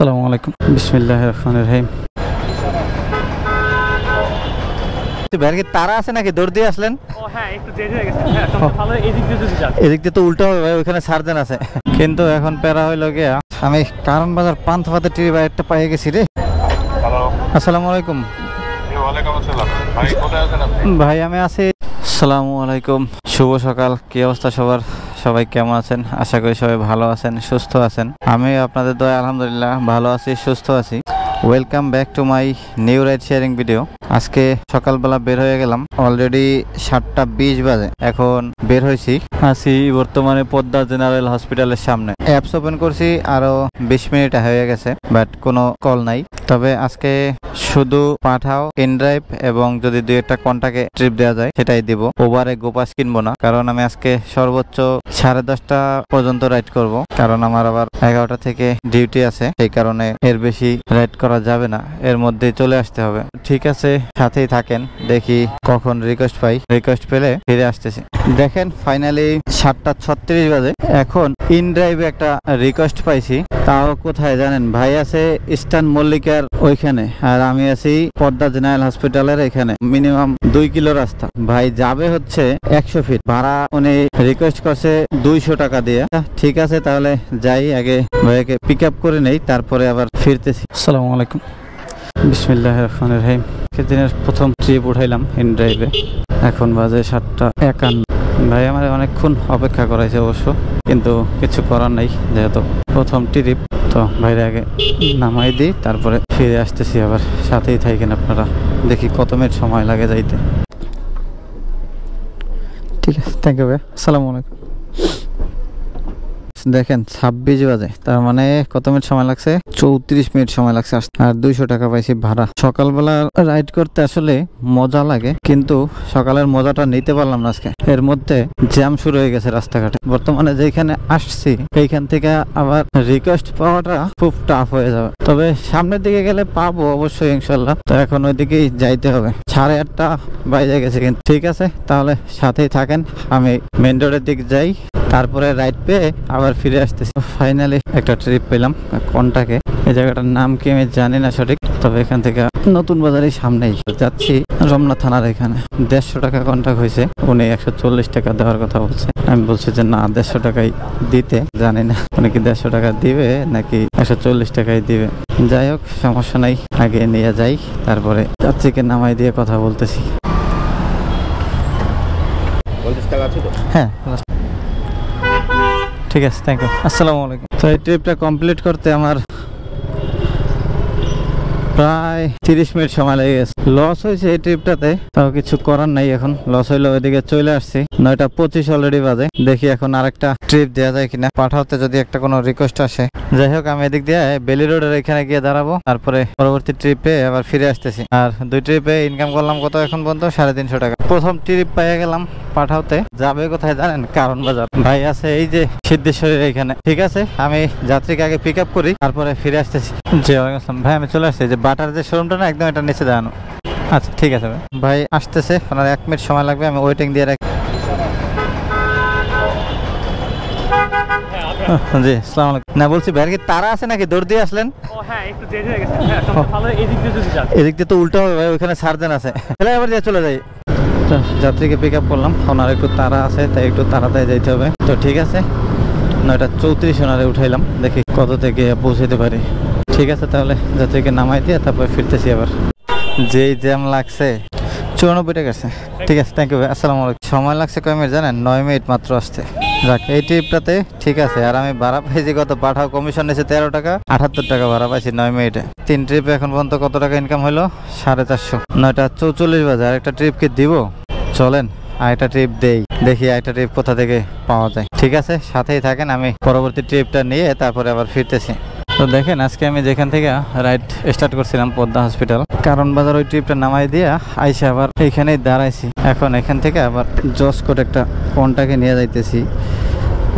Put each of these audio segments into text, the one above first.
আসসালামু আলাইকুম বিসমিল্লাহির রহমানির রহিম। বাইরে কি তারা আছে নাকি দৌড় দিয়ে আসলেন? ও হ্যাঁ একটু দেরি হয়ে গেছে। হ্যাঁ তোমরা ভালো এদিক দিয়ে যদি যাও। এদিক দিয়ে তো উল্টো হবে ভাই, ওখানে সার্জেন আছে। কিন্তু এখন প্যারা হইলো গিয়া আমি কারণ বাজার পান্থপাতে টিভি বাইরটা পাইয়ে গেছি রে। হ্যালো, আসসালামু আলাইকুম। ওয়ালাইকুম আসসালাম। ভাই কোথায় আছেন আপনি? ভাই আমি আছি। আসসালামু আলাইকুম, শুভ সকাল। কি অবস্থা সবার? সবাই কেমন আছেন? আশা করি সবাই ভালো আছেন, সুস্থ আছেন। আমি আপনাদের দয়ায় আলহামদুলিল্লাহ ভালো আছি, সুস্থ আছি। Welcome back to my new ride sharing video. আজকে সকালবেলা বের হয়ে গেলাম, অলরেডি 7:20 বাজে। এখন বের হয়েছি, আছি বর্তমানে পদ্মা জেনারেল হসপিটালের সামনে। অ্যাপস ওপেন করছি, আরো 20 মিনিট হয়ে গেছে, বাট কোনো কল নাই। তবে আজকে শুধু পাঠাও, ইনড্রাইভ এবং যদি দুই একটা কন্টাকে ট্রিপ দেওয়া যায় সেটাই দিব। ওভারে গোপাস কিনবো না, কারণ আমি আজকে সর্বোচ্চ 10:30 পর্যন্ত রাইড করব, কারণ আমার আবার 11টা থেকে ডিউটি আছে। সেই কারণে এর বেশি রাইড করা যাবে না, এর মধ্যেই চলে আসতে হবে। ঠিক আছে, সাথেই থাকেন, দেখি কখন রিকোয়েস্ট পাই। রিকোয়েস্ট পেলে ফিরে আসতেছি। দেখেন ফাইনালি 7:36 বাজে। এখন ইনড্রাইভে একটা রিকোয়েস্ট পাইছি, তাও কোথায় জানেন? ভাই আছে ইস্টার্ন মল্লিকার ওইখানে, আর আমি আছি পদ্মা জেনারেল হসপিটালের এখানে। মিনিমাম 2 কিলো রাস্তা। ভাই যাবে হচ্ছে 100 ফিট ভাড়া, উনি রিকোয়েস্ট করছে 200 টাকা দিয়ে। ঠিক আছে, তাহলে যাই, আগে ভাইকে পিক আপ করে নেই, তারপরে আবার ফিরতেছি। আসসালামু আলাইকুম বিসমিল্লাহির রহমানির রহিম। দিনের প্রথম ট্রিপ উঠাইলাম ইনড্রাইভে, এখন বাজে 7:51। ভাই আমার অনেকক্ষণ অপেক্ষা করাইছে অবশ্য, কিন্তু কিছু করার নাই, যেহেতু প্রথম ট্রিপ। তো বাইরে আগে নামাই দিই, তারপরে ফিরে আসতেছি। আবার সাথেই থাকেন আপনারা, দেখি কত মিনিট সময় লাগে যাইতে। ঠিক আছে, থ্যাংক ইউ ভাই। আসসালামু আলাইকুম। দেখেন 26 বাজে, তার মানে কত মিনিট সময় লাগছে? 34 মিনিট সময় লাগছে আসতে, আর 200 টাকা পাইছি ভাড়া। সকালবেলা রাইড করতে আসলে মজা লাগে, কিন্তু সকালের মজাটা নিতে পারলাম না আজকে। এর মধ্যে জ্যাম শুরু হয়ে গেছে রাস্তাঘাটে। বর্তমানে যেখানে আসছি এইখান থেকে আবার রিকোয়েস্ট পাওয়াটা খুব টাফ হয়ে যাবে। তবে সামনের দিকে গেলে পাবো অবশ্যই ইনশাল্লাহ। তো এখন ওইদিকেই যাইতে হবে। 8:30 বাজে গেছে কিন্তু। ঠিক আছে, তাহলে সাথেই থাকেন, আমি মেন রোডের দিকে যাই, তারপরে রাইড পেয়ে আবার ফিরে আসতেছি। ফাইনালি একটা ট্রিপ পেলাম কন্টাকে। এই জায়গাটার নাম কি আমি জানি না সঠিক, তবে এখান থেকে নতুন বাজারের সামনেই যাচ্ছি, রমনা থানার এখানে। 150 টাকা কন্টাক্ট হয়েছে, উনি 140 টাকা দেওয়ার কথা বলছে। আমি বলছি যে না, 150 টাকাই দিতে। জানি না উনি কি 150 টাকা দিবে নাকি 140 টাকাই দিবে। যাই হোক, সমস্যা নাই, আগে নিয়ে যাই, তারপরে যাত্রীকে নামাই দিয়ে কথা বলতেছি। 50 টাকা আছে তো? হ্যাঁ ঠিক আছে, থ্যাংক ইউ। আসসালামু আলাইকুম। তো এই ট্রিপটা কমপ্লিট করতে আমার প্রায় 30 মিনিট সময় লেগে গেছে। লস হয়েছে এই ট্রিপটাতে, তাও কিছু করার নাই। এখন লস হইলো, ওইদিকে চলে আসছি। 9:25 অলরেডি বাজে। দেখি এখন আরেকটা ট্রিপ দেওয়া যায় কিনা, পাঠাতে যদি একটা কোনো রিকোয়েস্ট আসে। যাই হোক, আমি এদিক দিয়ে বেলি রোডের এখানে গিয়ে দাঁড়াবো, তারপরে পরবর্তী ট্রিপে আবার ফিরে আসতেছি। আর 2 ট্রিপে ইনকাম করলাম কত এখন পর্যন্ত? 350 টাকা। প্রথম ট্রিপ পেয়ে গেলাম পাঠাতে। যাবে কোথায় জানেন? কারণ বাজার। ভাই আছে এই যে সিদ্ধেশ্বরের এখানে। ঠিক আছে, আমি যাত্রীকে আগে পিক আপ করি, তারপরে ফিরে আসতেছি। জি ওয়ালাইকুম আসসালাম। ভাই আমি চলে আসছি, যে বাটার যে শোরুমটা না, একদম এটা নিচে দাঁড়ানো। আচ্ছা ঠিক আছে ভাই। ভাই আসতেছে, ওনার 1 মিনিট সময় লাগবে, আমি ওয়েটিং দিয়ে রাখি। জি আসসালামু আলাইকুম। না বলছি বাইরে কি তারা আছে নাকি দৌড় দিয়ে আসলেন? ও হ্যাঁ একটু দেরি হয়ে গেছে। হ্যাঁ তোমরা ভালো এদিক দিয়ে যদি যাও। এদিক দিয়ে তো উল্টো হবে ভাই, ওইখানে সার্জেন আছে। তাহলে আবার দিয়ে চলে যাই। তো যাত্রীকে পিক আপ করলাম, ওনার একটু তাড়া আছে, তাই একটু তাড়াতাড়ি যাইতে হবে। তো ঠিক আছে, 9:34 ওনারে উঠাইলাম, দেখি কত থেকে পৌঁছাতে পারি। ঠিক আছে, তাহলে যাত্রীকে নামাই দিয়ে তারপরে ফিরতেছি আবার। যেই জ্যাম লাগছে, 94 টাকা আছে। ঠিক আছে, থ্যাংক ইউ ভাই। আসসালামু আলাইকুম। সময় লাগছে কয় মিনিট জানেন? 9 মিনিট মাত্র আসছে। যাক, এই ট্রিপটাতে ঠিক আছে। আর আমি ভাড়া পাইছি কত? পাঠাও কমিশন নিয়েছে 13 টাকা, 78 টাকা ভাড়া পাইছি 9 মিনিটে। 3 ট্রিপে এখন পর্যন্ত কত টাকা ইনকাম হলো? 450। 9:44 বাজে। আর একটা ট্রিপ কি দিব? চলেন আরেকটা ট্রিপ দেই, দেখি আরেকটা ট্রিপ কোথা থেকে পাওয়া যায়। ঠিক আছে, সাথেই থাকেন, আমি পরবর্তী ট্রিপটা নিয়ে তারপরে আবার ফিরতেছি। তো দেখেন, আজকে আমি যেখান থেকে রাইড স্টার্ট করছিলাম পদ্মা হসপিটাল, কারণ বাজার, ওই ট্রিপটা নামাই দিয়া আইসে আবার এইখানেই দাঁড়াইছি। এখন এখান থেকে আবার জজ করে একটা কন্টাকে নিয়ে যাইতেছি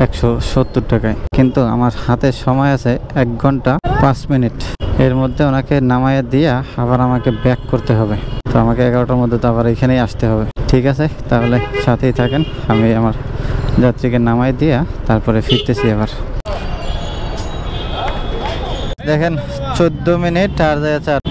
170 টাকায়। কিন্তু আমার হাতে সময় আছে 1 ঘন্টা 5 মিনিট। এর মধ্যে ওনাকে নামাইয়া দিয়া আবার আমাকে ব্যাক করতে হবে। তো আমাকে 11টার মধ্যে তো আবার এখানেই আসতে হবে। ঠিক আছে, তাহলে সাথেই থাকেন, আমি আমার যাত্রীকে নামাই দিয়া তারপরে ফিরতেছি আবার। দেখেন 14 মিনিট আর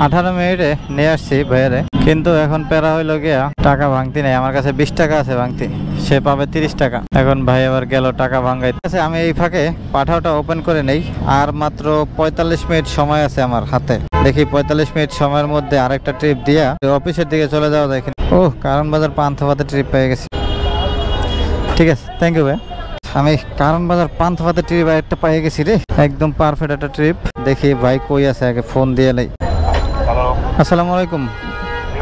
18 মিনিটে নিয়ে আসছি ভাইয়ারে, কিন্তু এখন প্যারা হইলো গিয়া টাকা ভাঙতি নেই। আমার কাছে 20 টাকা আছে ভাঙতি, সে পাবে 30 টাকা। এখন ভাই আবার গেল টাকা ভাঙাই। আমি এই ফাঁকে পাঠাওটা ওপেন করে নেই। আর মাত্র 45 মিনিট সময় আছে আমার হাতে। দেখি 45 মিনিট সময়ের মধ্যে আরেকটা ট্রিপ দিয়া অফিসের দিকে চলে যাওয়া যায়। ও কারণ বাজার পান্থপথে ট্রিপ পেয়ে গেছি। ঠিক আছে, থ্যাংক ইউ ভাই। আমি কারণ বাজার পান্থপথে ট্রিপ একটা পেয়ে গেছি রে, একদম পারফেক্ট একটা ট্রিপ। দেখি ভাই কই আছে, আগে ফোন দিয়ে নেই। হ্যালো, আসসালামু আলাইকুম।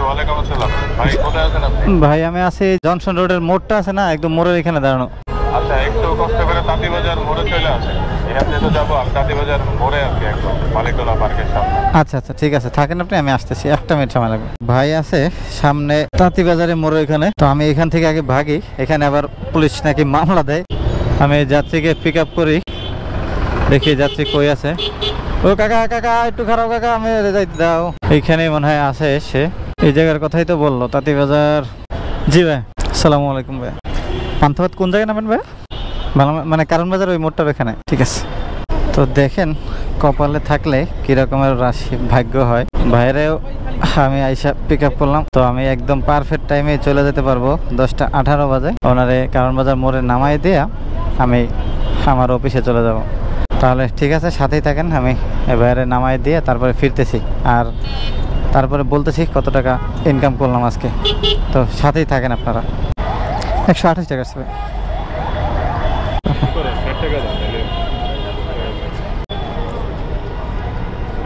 ওয়ালাইকুম আসসালাম। ভাই কোথায় আছেন আপনি? ভাই আমি আছি জনসন রোডের মোড়টা আছে না, একদম মোড়ের এখানে দাঁড়ানো। আচ্ছা, একটু কষ্ট করে তাঁতিবাজার মোড়ে চলে আসেন। এখান থেকে তো যাবো আমি তাঁতিবাজার মোড়ে আছি, একদম মালিকতলা পার্কের সামনে। আচ্ছা আচ্ছা, ঠিক আছে, থাকেন আপনি, আমি আসতেছি, 1 মিনিট সময় লাগবে। ভাই আছে সামনে তাঁতিবাজারের মোড়ের এখানে, তো আমি এখান থেকে আগে ভাগি। এখানে আবার পুলিশ নাকি মামলা দেয়। আমি যাত্রীকে পিক আপ করি, দেখি যাত্রী কই আছে। ও কাকা কাকা একটু খারাপ কাকা, আমি যাইতে দাও। এইখানে মনে হয় আছে সে, এই জায়গার কথাই তো বললো, তাঁতিবাজার। জি ভাই, আসসালামু আলাইকুম ভাই। পান্থপথ কোন জায়গায় নামেন ভাই? ভালো, মানে কারণ বাজার ওই মোড়টার এখানে। ঠিক আছে, তো দেখেন কপালে থাকলে কি রকমের রাশি ভাগ্য হয়। ভাইরেও আমি আইসা পিক আপ করলাম, তো আমি একদম পারফেক্ট টাইমে চলে যেতে পারবো। 10:18 বাজে ওনারে কারণ বাজার মোড়ে নামাই দিয়া আমি আমার অফিসে চলে যাব। তাহলে ঠিক আছে, সাথেই থাকেন। আমি ভাইরে নামাই দিয়ে তারপরে ফিরতেছি, আর তারপরে বলতেছি কত টাকা ইনকাম করলাম আজকে। তো সাথেই থাকেন আপনারা। 128 টাকা আছে ভাই।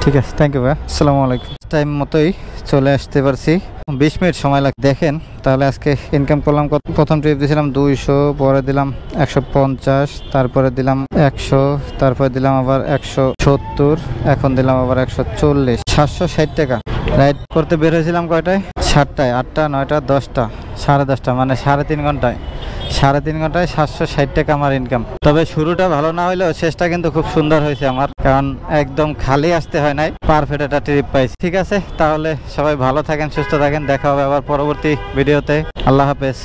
ঠিক আছে, থ্যাংক ইউ ভাই, আসসালামু আলাইকুম। টাইম মতোই চলে আসতে পারছি, 20 মিনিট সময় লাগে। দেখেন তাহলে আজকে ইনকাম করলাম কত। প্রথম ট্রিপ দিয়েছিলাম 200, পরে দিলাম 150, তারপরে দিলাম 100, তারপরে দিলাম আবার 170, এখন দিলাম আবার 140, 760 টাকা। রাইড করতে বের হয়েছিলাম কয়টায়? 7টায়, 8টা, 9টা, 10টা, 10:30, মানে 3.5 ঘন্টায়। 3.5 ঘন্টায় 760 টাকা আমার ইনকাম। তবে শুরুটা ভালো না হলেও শেষটা কিন্তু খুব সুন্দর হয়েছে আমার, কারণ একদম খালি আসতে হয় নাই, পারফেক্ট একটা ট্রিপ পাইছি। ঠিক আছে, তাহলে সবাই ভালো থাকেন, সুস্থ থাকেন, দেখা হবে আবার পরবর্তী ভিডিওতে। আল্লাহ হাফেজ।